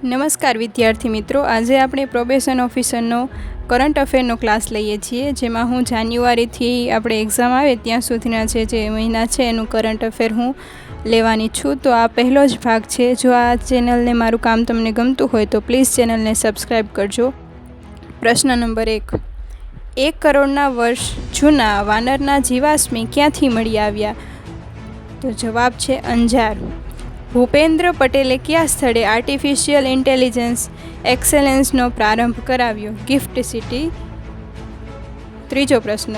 નમસ્કાર વિદ્યાર્થી મિત્રો, આજે આપણે પ્રોબેશન ઓફિસરનો કરંટ અફેરનો ક્લાસ લઈએ છીએ, જેમાં હું જાન્યુઆરીથી આપણે એક્ઝામ આવે ત્યાં સુધીના જે મહિના છે એનું કરંટ અફેર હું લેવાની છું. તો આ પહેલો જ ભાગ છે. જો આ ચેનલને મારું કામ તમને ગમતું હોય તો પ્લીઝ ચેનલને સબસ્ક્રાઈબ કરજો. પ્રશ્ન નંબર 1. 1 કરોડના વર્ષ જૂના વાનરના જીવાશ્મી ક્યાંથી મળી આવ્યા? તો જવાબ છે અંજાર. ભૂપેન્દ્ર પટેલે કયા સ્થળે આર્ટિફિશિયલ ઇન્ટેલિજન્સ એક્સેલન્સનો પ્રારંભ કરાવ્યો? Gift city. ત્રીજો પ્રશ્ન.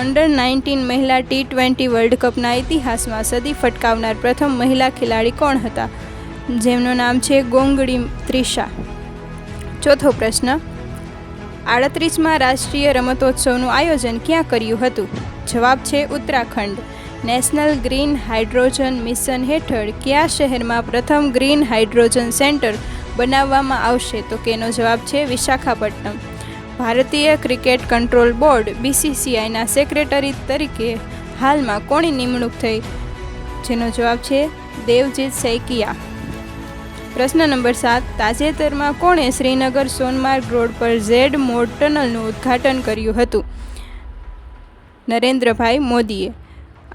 અંડર-19 મહિલા T20 વર્લ્ડ કપના ઇતિહાસમાં સદી ફટકાવનાર પ્રથમ મહિલા ખેલાડી કોણ હતા? જેમનું નામ છે ગોંગડી ત્રિષા. ચોથો પ્રશ્ન. 38મા રાષ્ટ્રીય રમતોત્સવનું આયોજન ક્યાં કર્યું હતું? જવાબ છે Uttarakhand. National green hydrogen mission હેઠળ કયા શહેરમાં પ્રથમ ગ્રીન હાઇડ્રોજન સેન્ટર બનાવવામાં આવશે? તો કે એનો જવાબ છે વિશાખાપટ્ટનમ. ભારતીય ક્રિકેટ કંટ્રોલ બોર્ડ BCCIના સેક્રેટરી તરીકે હાલમાં કોની નિમણૂક થઈ? જેનો જવાબ છે દેવજીત સૈકિયા. પ્રશ્ન નંબર 7. તાજેતરમાં કોણે શ્રીનગર સોનમાર્ગ રોડ પર ઝેડ મોડ ટનલનું ઉદ્ઘાટન કર્યું હતું? નરેન્દ્રભાઈ મોદીએ.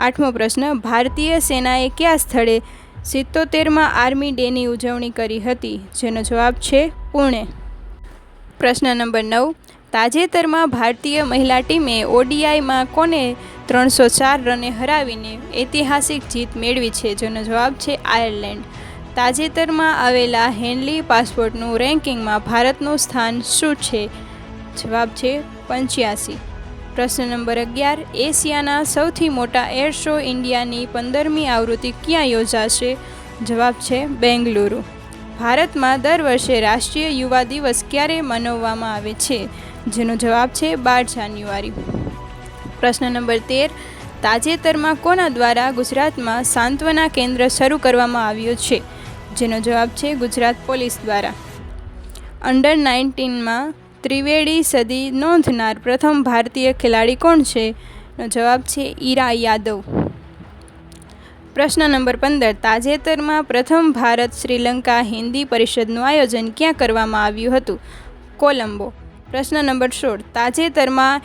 8મો પ્રશ્ન. ભારતીય સેનાએ કયા સ્થળે 77મા આર્મી ડેની ઉજવણી કરી હતી? જેનો જવાબ છે પુણે. પ્રશ્ન નંબર 9. તાજેતરમાં ભારતીય મહિલા ટીમે ODIમાં કોને 304 રને હરાવીને ઐતિહાસિક જીત મેળવી છે? જેનો જવાબ છે આયર્લેન્ડ. તાજેતરમાં આવેલા હેનલી પાસપોર્ટનું રેન્કિંગમાં ભારતનું સ્થાન શું છે? જવાબ છે 85. પ્રશ્ન નંબર 11. એશિયાના સૌથી મોટા એર શો ઇન્ડિયાની 15મી આવૃત્તિ ક્યાં યોજાશે? જવાબ છે બેંગલુરુ. ભારતમાં દર વર્ષે રાષ્ટ્રીય યુવા દિવસ ક્યારે મનાવવામાં આવે છે? જેનો જવાબ છે 12 જાન્યુઆરી. પ્રશ્ન નંબર 13. તાજેતરમાં કોના દ્વારા ગુજરાતમાં સાંત્વના કેન્દ્ર શરૂ કરવામાં આવ્યું છે? જેનો જવાબ છે ગુજરાત પોલીસ દ્વારા. અંડર-19માં ત્રિવેણી સદી નોંધનાર પ્રથમ ભારતીય ખેલાડી કોણ છે? નો જવાબ છે ઈરા યાદવ. પ્રશ્ન નંબર 15. તાજેતરમાં પ્રથમ ભારત શ્રીલંકા હિન્દી પરિષદનું આયોજન ક્યાં કરવામાં આવ્યું હતું? કોલંબો. પ્રશ્ન નંબર 16. તાજેતરમાં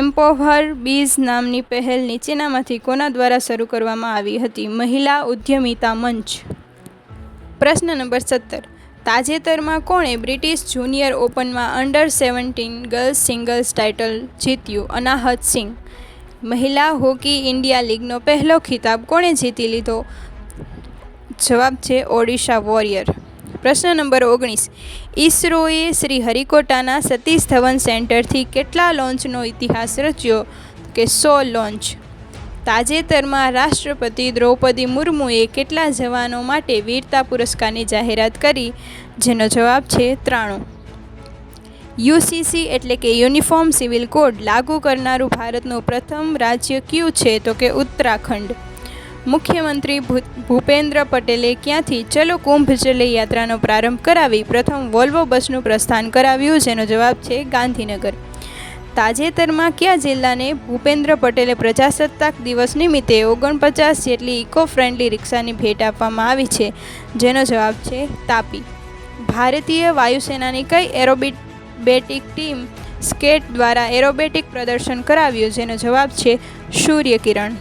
એમ્પાવર બીઝ નામની પહેલ નીચેનામાંથી કોના દ્વારા શરૂ કરવામાં આવી હતી? મહિલા ઉદ્યમિતા મંચ. પ્રશ્ન નંબર 17. તાજેતરમાં કોણે બ્રિટિશ જુનિયર ઓપનમાં અંડર-17 ગર્લ્સ સિંગલ્સ ટાઇટલ જીત્યું? અનાહત સિંઘ. મહિલા હોકી ઇન્ડિયા લીગનો પહેલો ખિતાબ કોણે જીતી લીધો? જવાબ છે ઓડિશા વોરિયર. પ્રશ્ન નંબર 19. ઇસરોએ શ્રી હરિકોટાના સતીશ ધવન સેન્ટરથી કેટલા લોન્ચનો ઇતિહાસ રચ્યો? કે 100 લોન્ચ. તાજેતરમાં રાષ્ટ્રપતિ દ્રૌપદી મુર્મુએ કેટલા જવાનો માટે વીરતા પુરસ્કારની જાહેરાત કરી? જેનો જવાબ છે 93. UCC એટલે કે યુનિફોર્મ સિવિલ કોડ લાગુ કરનારું ભારતનું પ્રથમ રાજ્ય કયું છે? તો કે ઉત્તરાખંડ. મુખ્યમંત્રી ભૂપેન્દ્ર પટેલે ક્યાંથી ચલો કુંભ જલે યાત્રાનો પ્રારંભ કરાવી પ્રથમ વોલ્વો બસનું પ્રસ્થાન કરાવ્યું? જેનો જવાબ છે ગાંધીનગર. તાજેતરમાં કયા જિલ્લાને ભૂપેન્દ્ર પટેલે પ્રજાસત્તાક દિવસ નિમિત્તે 49 જેટલી ઇકો ફ્રેન્ડલી રિક્ષાની ભેટ આપવામાં આવી છે? જેનો જવાબ છે તાપી. ભારતીય વાયુસેનાની કઈ એરોબેટિક ટીમ સ્કેટ દ્વારા એરોબેટિક પ્રદર્શન કરાવ્યું? જેનો જવાબ છે સૂર્યકિરણ.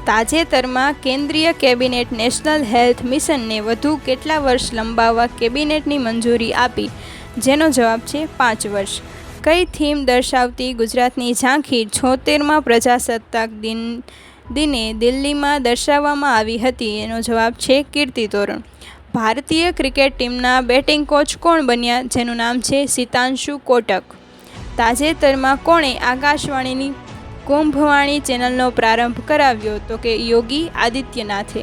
તાજેતરમાં કેન્દ્રીય કેબિનેટ નેશનલ હેલ્થ મિશનને વધુ કેટલા વર્ષ લંબાવવા કેબિનેટની મંજૂરી આપી? જેનો જવાબ છે 5 વર્ષ. કઈ થીમ દર્શાવતી ગુજરાતની ઝાંખી 76મા પ્રજાસત્તાક દિને દિલ્હીમાં દર્શાવવામાં આવી હતી? એનો જવાબ છે કીર્તિ તોરણ. ભારતીય ક્રિકેટ ટીમના બેટિંગ કોચ કોણ બન્યા? જેનું નામ છે સિતાંશુ કોટક. તાજેતરમાં કોણે આકાશવાણીની કુંભવાણી ચેનલનો પ્રારંભ કરાવ્યો? તો કે યોગી આદિત્યનાથે.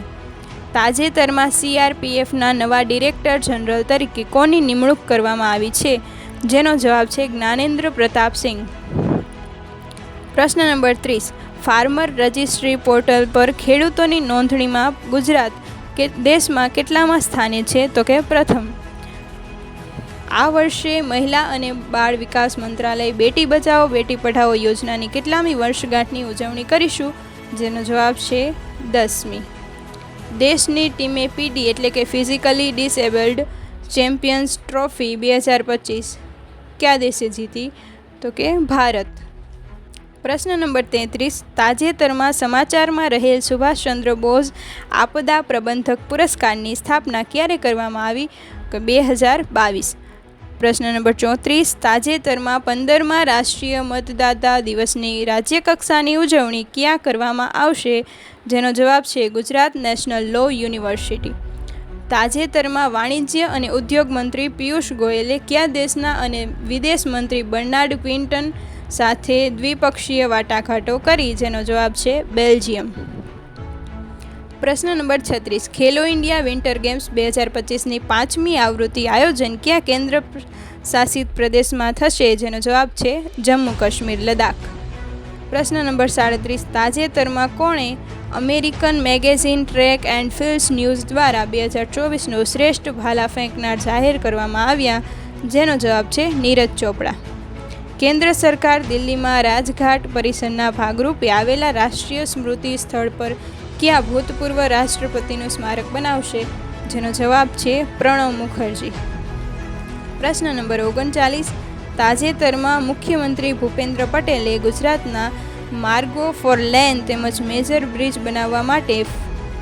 તાજેતરમાં CRPFના નવા ડિરેક્ટર જનરલ તરીકે કોની નિમણૂક કરવામાં આવી છે? જેનો જવાબ છે જ્ઞાનેન્દ્ર પ્રતાપ સિંઘ. પ્રશ્ન નંબર 30. ફાર્મર રજિસ્ટ્રી પોર્ટલ પર ખેડૂતોની નોંધણીમાં ગુજરાત દેશમાં કેટલામાં સ્થાને છે? તો કે પ્રથમ. આ વર્ષે મહિલા અને બાળ વિકાસ મંત્રાલય બેટી બચાવો બેટી પઢાઓ યોજનાની કેટલામી વર્ષગાંઠની ઉજવણી કરીશું? જેનો જવાબ છે 10મી. દેશની ટીમે પીડી એટલે કે ફિઝિકલી ડિસેબલ્ડ ચેમ્પિયન્સ ટ્રોફી 2025 કયા દેશે જીતી? તો કે ભારત. પ્રશ્ન નંબર 33, તાજેતરમાં સમાચારમાં રહેલ સુભાષચંદ્ર બોઝ આપદા પ્રબંધક પુરસ્કારની સ્થાપના ક્યારે કરવામાં આવી? કે 2022. પ્રશ્ન નંબર 34, તાજેતરમાં 15મા રાષ્ટ્રીય મતદાતા દિવસની રાજ્યકક્ષાની ઉજવણી ક્યાં કરવામાં આવશે? જેનો જવાબ છે ગુજરાત નેશનલ લો યુનિવર્સિટી. તાજેતરમાં વાણિજ્ય અને ઉદ્યોગ મંત્રી પિયુષ ગોયલે કયા દેશના અને વિદેશ મંત્રી બર્નાર્ડ ક્વિન્ટન સાથે દ્વિપક્ષીય વાટાઘાટો કરી? જેનો જવાબ છે બેલ્જિયમ. પ્રશ્ન નંબર 36, ખેલો ઇન્ડિયા વિન્ટર ગેમ્સ 2025ની 5મી આવૃત્તિ આયોજન ક્યાં કેન્દ્ર શાસિત પ્રદેશમાં થશે? જેનો જવાબ છે જમ્મુ કાશ્મીર, લદ્દાખ. પ્રશ્ન નંબર 37, તાજેતરમાં કોણે American magazine track and field news દ્વારા 2024નો શ્રેષ્ઠ ભાલા ફેંકનાર જાહેર કરવામાં આવ્યા? જેનો જવાબ છે નીરજ ચોપડા. કેન્દ્ર સરકાર દિલ્હીમાં રાજઘાટ પરિસરના ભાગરૂપે આવેલા રાષ્ટ્રીય સ્મૃતિ સ્થળ પર કયા ભૂતપૂર્વ રાષ્ટ્રપતિનું સ્મારક બનાવશે? જેનો જવાબ છે પ્રણવ મુખર્જી. પ્રશ્ન નંબર 39, તાજેતરમાં મુખ્યમંત્રી ભૂપેન્દ્ર પટેલે ગુજરાતના માર્ગો 4 લેન તેમજ મેજર બ્રિજ બનાવવા માટે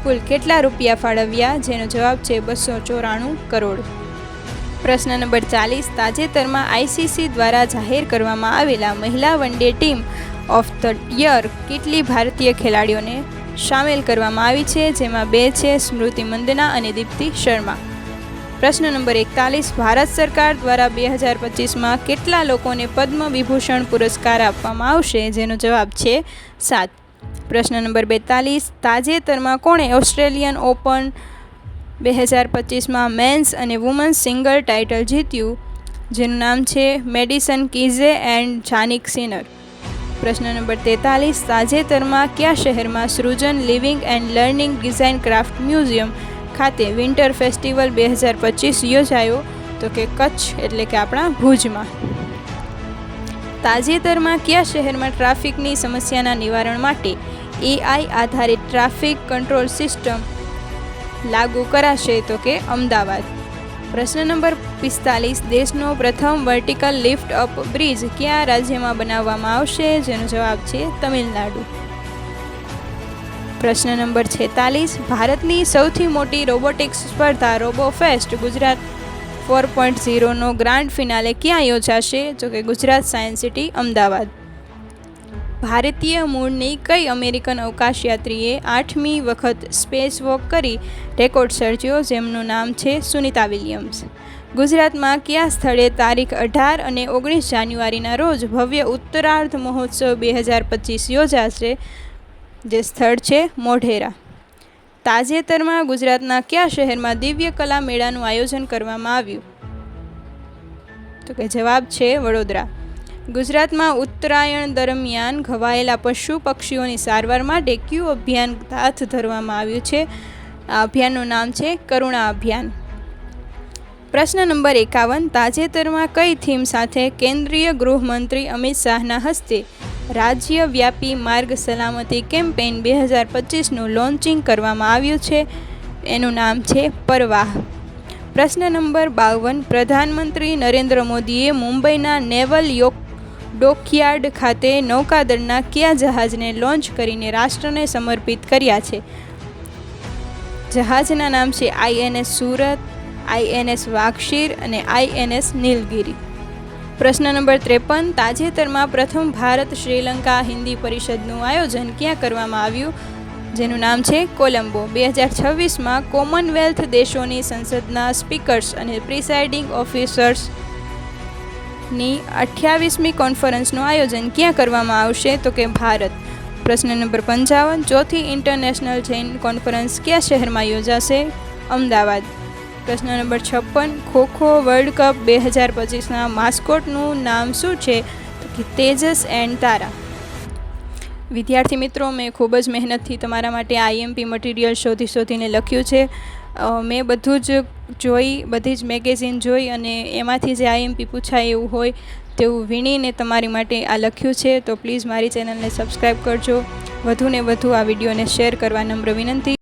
કુલ કેટલા રૂપિયા ફાળવ્યા? જેનો જવાબ છે 294 કરોડ. પ્રશ્ન નંબર 40, તાજેતરમાં આઈસીસી દ્વારા જાહેર કરવામાં આવેલા મહિલા one day team of the year કેટલી ભારતીય ખેલાડીઓને સામેલ કરવામાં આવી છે? જેમાં 2 છે, સ્મૃતિ મંદના અને દીપ્તિ શર્મા. પ્રશ્ન નંબર 41, ભારત સરકાર દ્વારા 2025માં કેટલા લોકોને પદ્મ વિભૂષણ પુરસ્કાર આપવામાં આવશે? જેનો જવાબ છે 7. પ્રશ્ન નંબર 42, તાજેતરમાં કોણે ઓસ્ટ્રેલિયન ઓપન 2025માં મેન્સ અને વુમન્સ સિંગલ ટાઇટલ જીત્યું? જેનું નામ છે મેડિસન કીઝે એન્ડ જાનિક સિનર. પ્રશ્ન નંબર 43, તાજેતરમાં કયા શહેરમાં Srujan living and learning design craft museum ખાતે વિન્ટર ફેસ્ટિવલ 2025 યોજાયો? તો કે કચ્છ એટલે કે આપણા ભુજમાં. તાજેતરમાં કયા શહેરમાં ટ્રાફિકની સમસ્યાના નિવારણ માટે એઆઈ આધારિત ટ્રાફિક કંટ્રોલ સિસ્ટમ લાગુ કરાશે? તો કે અમદાવાદ. પ્રશ્ન નંબર 45, દેશનો પ્રથમ વર્ટિકલ લિફ્ટ અપ બ્રિજ કયા રાજ્યમાં બનાવવામાં આવશે? જેનો જવાબ છે તમિલનાડુ. પ્રશ્ન નંબર 46, ભારતની સૌથી મોટી રોબોટિક્સ સ્પર્ધા રોબોફેસ્ટ ગુજરાત 4.0નો ગ્રાન્ડ ફિનાલે ક્યાં યોજાશે? તો કે ગુજરાત સાયન્સ સિટી, અમદાવાદ. ભારતીય મૂળની કઈ અમેરિકન અવકાશયાત્રીએ 8મી વખત સ્પેસ વોક કરી રેકોર્ડ સર્જ્યો? જેમનું નામ છે સુનિતા વિલિયમ્સ. ગુજરાતમાં કયા સ્થળે તારીખ 18 અને 19 જાન્યુઆરીના રોજ ભવ્ય ઉત્તરાર્ધ મહોત્સવ 2025 યોજાશે? જે સ્થળ છે મોઢેરા. તાજેતરમાં ગુજરાતના કયા શહેરમાં દિવ્ય કલા મેળાનું આયોજન કરવામાં આવ્યું? તો કે જવાબ છે વડોદરા. ગુજરાતમાં ઉત્તરાયણ દરમિયાન ઘવાયેલા પશુ પક્ષીઓની સારવાર માટે કયું અભિયાન હાથ ધરવામાં આવ્યું છે? આ અભિયાનનું નામ છે કરુણા અભિયાન. પ્રશ્ન નંબર 51, તાજેતરમાં કઈ થીમ સાથે કેન્દ્રીય ગૃહમંત્રી અમિત શાહના હસ્તે રાજ્યવ્યાપી માર્ગ સલામતી કેમ્પેઇન 2025નું લોન્ચિંગ કરવામાં આવ્યું છે? એનું નામ છે પરવાહ. પ્રશ્ન નંબર 52, પ્રધાનમંત્રી નરેન્દ્ર મોદીએ મુંબઈના નેવલ ડોકયાર્ડ ખાતે નૌકાદળના કયા જહાજને લોન્ચ કરીને રાષ્ટ્રને સમર્પિત કર્યા છે? જહાજના નામ છે INS સુરત, INS વાઘશીર અને INS નીલગિરી. પ્રશ્ન નંબર 53, તાજેતરમાં પ્રથમ ભારત શ્રીલંકા હિન્દી પરિષદનું આયોજન ક્યાં કરવામાં આવ્યું? જેનું નામ છે કોલંબો. 2026માં કોમનવેલ્થ દેશોની સંસદના સ્પીકર્સ અને પ્રિસાઇડિંગ ઓફિસર્સની 28મી કોન્ફરન્સનું આયોજન ક્યાં કરવામાં આવશે? તો કે ભારત. પ્રશ્ન નંબર 55, ચોથી ઇન્ટરનેશનલ જૈન કોન્ફરન્સ કયા શહેરમાં યોજાશે? અમદાવાદ. પ્રશ્ન નંબર 56, ખોખો વર્લ્ડ કપ 2025ના માસ્કોટનું નામ શું છે? તો કે તેજસ એન્ડ તારા. વિદ્યાર્થી મિત્રો, મેં ખૂબ જ મહેનતથી તમારા માટે આઈએમપી મટીરિયલ શોધીને લખ્યું છે. મેં બધું જ બધી જ મેગેઝિન જોઈ અને એમાંથી જે આઈએમપી પૂછાય એવું હોય તેવું વીણીને તમારી માટે આ લખ્યું છે. તો પ્લીઝ મારી ચેનલને સબસ્ક્રાઈબ કરજો. વધુને વધુ આ વિડીયોને શેર કરવા નમ્ર વિનંતી.